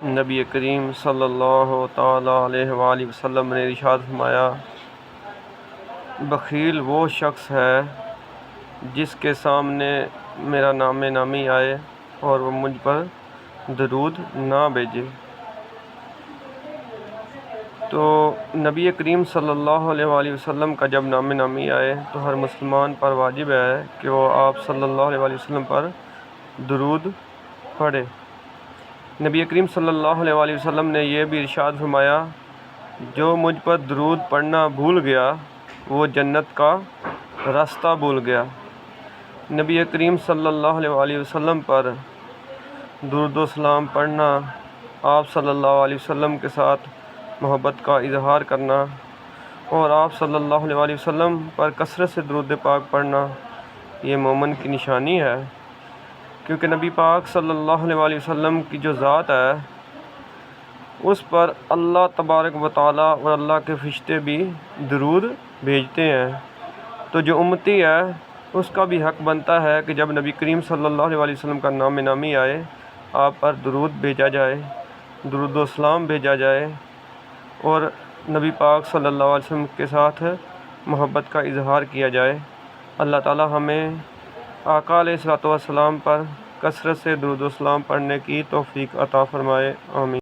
نبی کریم صلی اللہ تعالیٰ علیہ وآلہ وسلم نے ارشاد فرمایا، بخیل وہ شخص ہے جس کے سامنے میرا نام نامی آئے اور وہ مجھ پر درود نہ بھیجے۔ تو نبی کریم صلی اللہ علیہ وآلہ وسلم کا جب نام نامی آئے تو ہر مسلمان پر واجب ہے کہ وہ آپ صلی اللہ علیہ وآلہ وسلم پر درود پڑھے۔ نبی کریم صلی اللہ علیہ وآلہ وسلم نے یہ بھی ارشاد فرمایا، جو مجھ پر درود پڑھنا بھول گیا وہ جنت کا راستہ بھول گیا۔ نبی کریم صلی اللہ علیہ وآلہ وسلم پر درود و سلام پڑھنا، آپ صلی اللہ علیہ وسلم کے ساتھ محبت کا اظہار کرنا اور آپ صلی اللہ علیہ وآلہ وسلم پر کثرت سے درود پاک پڑھنا یہ مومن کی نشانی ہے، کیونکہ نبی پاک صلی اللہ علیہ وآلہ وسلم کی جو ذات ہے اس پر اللہ تبارک و تعالیٰ اور اللہ کے فرشتے بھی درود بھیجتے ہیں۔ تو جو امتی ہے اس کا بھی حق بنتا ہے کہ جب نبی کریم صلی اللہ علیہ وآلہ وسلم کا نام نامی آئے آپ پر درود بھیجا جائے، درود و سلام بھیجا جائے اور نبی پاک صلی اللہ علیہ وسلم کے ساتھ محبت کا اظہار کیا جائے۔ اللہ تعالیٰ ہمیں آقا علیہ الصلوۃ والسلام پر کثرت سے درود و سلام پڑھنے کی توفیق عطا فرمائے، آمین۔